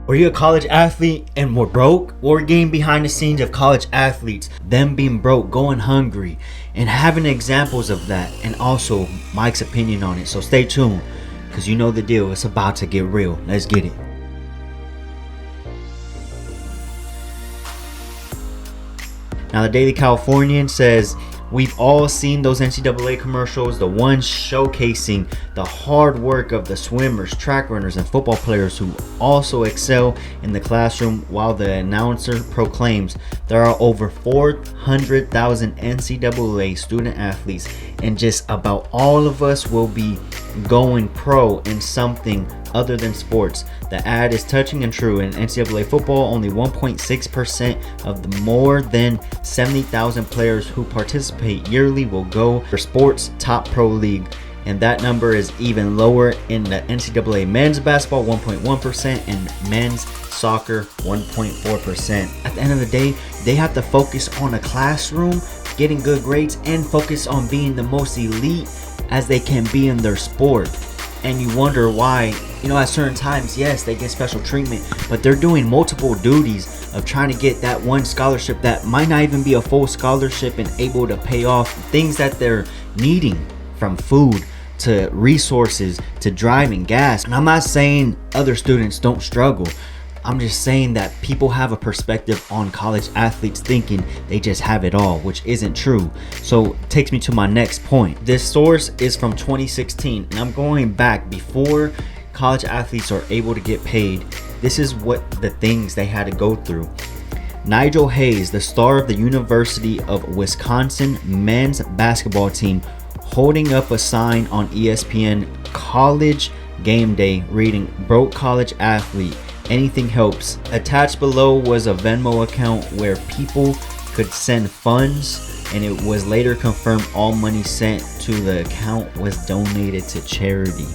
Were you a college athlete and were broke? Or game behind the scenes of college athletes, them being broke, going hungry, and having examples of that, and also Mike's opinion on it. So stay tuned, because you know the deal. It's about to get real. Let's get it. Now, the Daily Californian says, we've all seen those NCAA commercials, the ones showcasing the hard work of the swimmers, track runners, and football players who also excel in the classroom, while the announcer proclaims there are over 400,000 NCAA student athletes, and just about all of us will be going pro in something other than sports. The ad is touching and true. In NCAA football, only 1.6% of the more than 70,000 players who participate yearly will go for sports top pro league, and that number is even lower in the NCAA men's basketball, 1.1%, and men's soccer, 1.4%. At the end of the day, they have to focus on a classroom, getting good grades, and focus on being the most elite as they can be in their sport. And you wonder why, at certain times, yes, they get special treatment, but they're doing multiple duties of trying to get that one scholarship that might not even be a full scholarship and able to pay off things that they're needing, from food to resources to driving, gas. And I'm not saying other students don't struggle. I'm just saying that people have a perspective on college athletes thinking they just have it all, which isn't true. So it takes me to my next point. This source is from 2016, and I'm going back before college athletes are able to get paid. This is what the things they had to go through. Nigel Hayes, the star of the University of Wisconsin men's basketball team, holding up a sign on ESPN College Game Day reading, "Broke college athlete. Anything helps." Attached below was a Venmo account where people could send funds, and it was later confirmed all money sent to the account was donated to charity.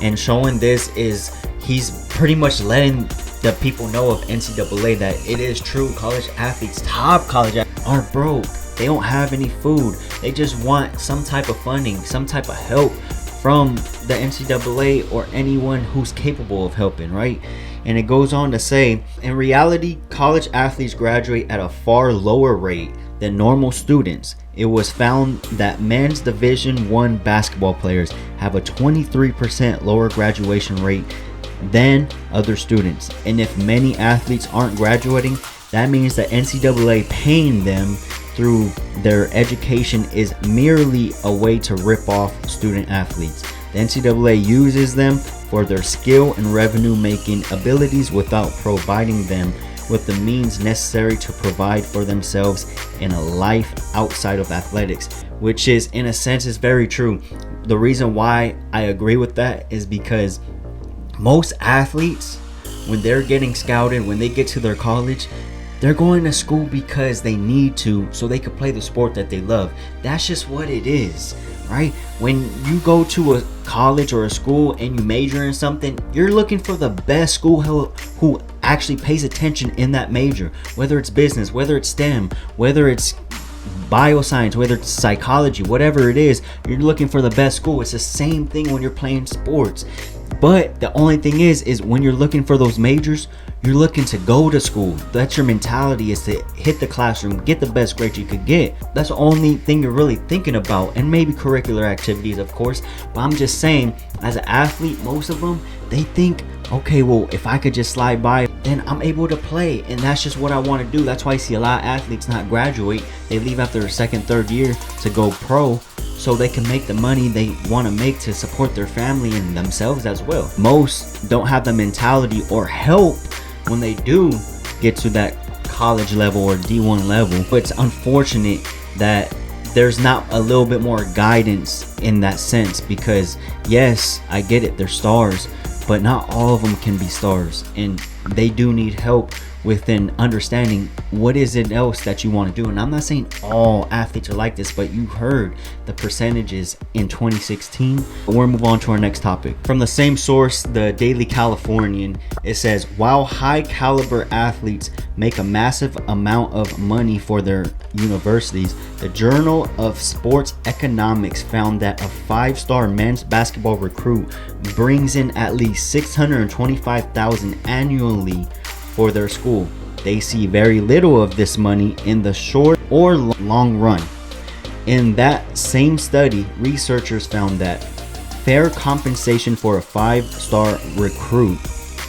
And showing this is he's pretty much letting the people know of NCAA that it is true. College athletes, top college athletes, are broke. They don't have any food. They just want some type of funding, some type of help from the NCAA or anyone who's capable of helping, right? And it goes on to say, in reality, college athletes graduate at a far lower rate than normal students. It was found that men's Division I basketball players have a 23% lower graduation rate than other students. And if many athletes aren't graduating, that means that NCAA paying them through their education is merely a way to rip off student athletes. The NCAA uses them for their skill and revenue making abilities without providing them with the means necessary to provide for themselves in a life outside of athletics, which is, in a sense, is very true. The reason why I agree with that is because most athletes, when they're getting scouted, when they get to their college, they're going to school because they need to, so they can play the sport that they love. That's just what it is, right? When you go to a college or a school and you major in something, you're looking for the best school who actually pays attention in that major, whether it's business, whether it's STEM, whether it's bioscience, whether it's psychology, whatever it is, you're looking for the best school. It's the same thing when you're playing sports. But the only thing is when you're looking for those majors, you're looking to go to school. That's your mentality, is to hit the classroom, get the best grades you could get. That's the only thing you're really thinking about, and maybe curricular activities, of course. But I'm just saying, as an athlete, most of them, they think, okay, well, if I could just slide by, then I'm able to play, and that's just what I want to do. That's why I see a lot of athletes not graduate. They leave after their second, third year to go pro, so they can make the money they want to make to support their family and themselves as well. Most don't have the mentality or help when they do get to that college level or D1 level. But it's unfortunate that there's not a little bit more guidance in that sense, because yes, I get it, they're stars, but not all of them can be stars, and they do need help within understanding what is it else that you want to do. And I'm not saying all athletes are like this, but you heard the percentages in 2016. We'll move on to our next topic. From the same source, the Daily Californian, it says, while high caliber athletes make a massive amount of money for their universities, the Journal of Sports Economics found that a 5-star men's basketball recruit brings in at least $625,000 annually for their school. They see very little of this money in the short or long run. In that same study, researchers found that fair compensation for a 5-star recruit,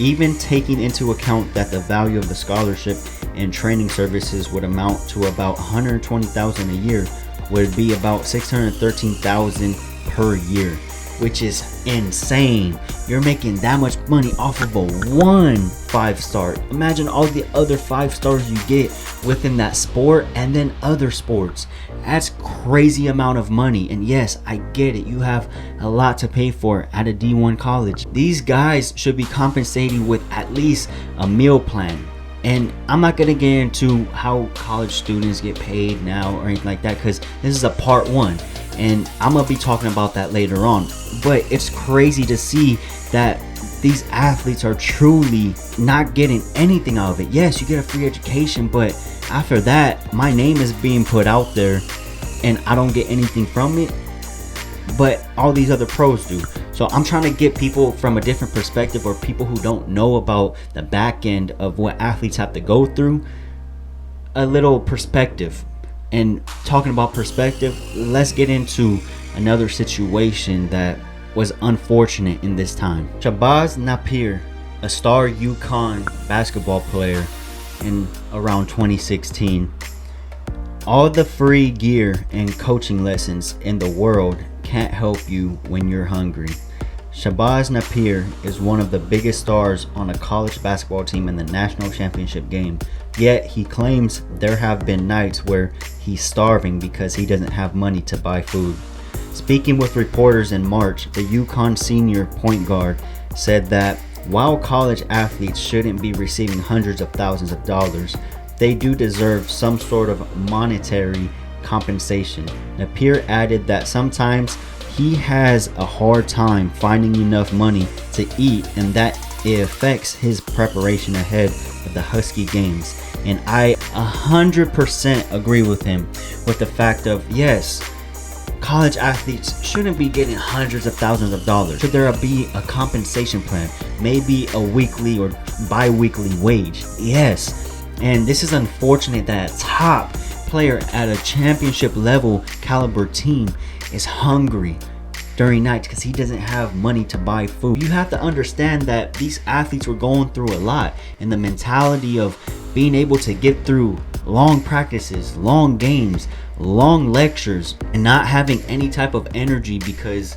even taking into account that the value of the scholarship and training services would amount to about $120,000 a year, would be about $613,000 per year, which is insane. You're making that much money off of a 5-star. Imagine all the other 5 stars you get within that sport and then other sports. That's crazy amount of money. And yes, I get it, you have a lot to pay for at a D1 college. These guys should be compensated with at least a meal plan. And I'm not gonna get into how college students get paid now or anything like that, because this is a part 1 and I'm gonna be talking about that later on. But it's crazy to see that these athletes are truly not getting anything out of it. Yes, you get a free education, but after that, my name is being put out there and I don't get anything from it, but all these other pros do. So I'm trying to get people from a different perspective, or people who don't know about the back end of what athletes have to go through, a little perspective. And talking about perspective, let's get into another situation that was unfortunate in this time. Shabazz Napier, a star UConn basketball player in around 2016. All the free gear and coaching lessons in the world can't help you when you're hungry. Shabazz Napier is one of the biggest stars on a college basketball team in the national championship game. Yet he claims there have been nights where he's starving because he doesn't have money to buy food. Speaking with reporters in March, the UConn senior point guard said that while college athletes shouldn't be receiving hundreds of thousands of dollars, they do deserve some sort of monetary compensation. Napier added that sometimes he has a hard time finding enough money to eat, and that it affects his preparation ahead of the Husky games. And I 100% agree with him with the fact of, yes, college athletes shouldn't be getting hundreds of thousands of dollars. Should there be a compensation plan? Maybe a weekly or bi-weekly wage? Yes. And this is unfortunate that a top player at a championship level caliber team is hungry during nights because he doesn't have money to buy food. You have to understand that these athletes were going through a lot, and the mentality of being able to get through long practices, long games, long lectures, and not having any type of energy because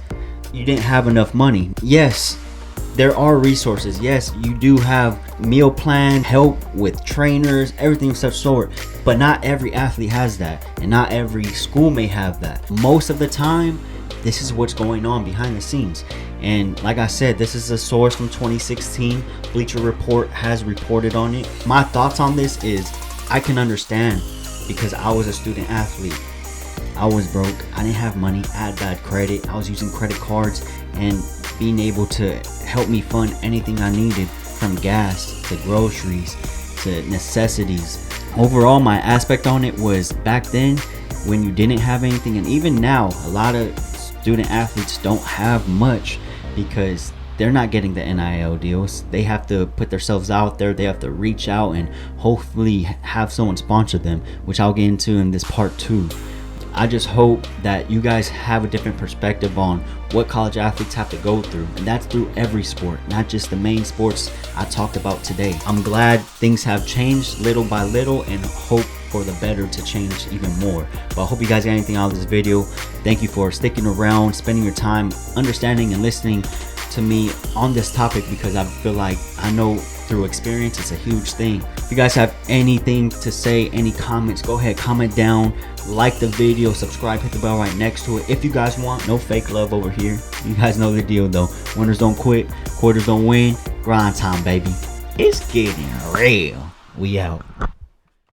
you didn't have enough money. Yes, there are resources. Yes, you do have meal plan, help with trainers, everything of such sort, but not every athlete has that, and not every school may have that. Most of the time, this is what's going on behind the scenes. And like I said, this is a source from 2016. Bleacher Report has reported on it. My thoughts on this is, I can understand, because I was a student athlete. I was broke. I didn't have money. I had bad credit. I was using credit cards, and being able to help me fund anything I needed, from gas to groceries to necessities. Overall, my aspect on it was, back then when you didn't have anything, and even now, a lot of student athletes don't have much because they're not getting the NIL deals. They have to put themselves out there. They have to reach out and hopefully have someone sponsor them, which I'll get into in this part 2. I just hope that you guys have a different perspective on what college athletes have to go through, and that's through every sport, not just the main sports I talked about today. I'm glad things have changed little by little, and hope for the better to change even more. But I hope you guys got anything out of this video. Thank you for sticking around, spending your time understanding and listening to me on this topic, because I feel like I know through experience it's a huge thing. If you guys have anything to say, any comments, go ahead, comment down, like the video, subscribe, hit the bell right next to it if you guys want. No fake love over here. You guys know the deal though. Winners don't quit, quarters don't win. Grind time, baby. It's getting real. We out.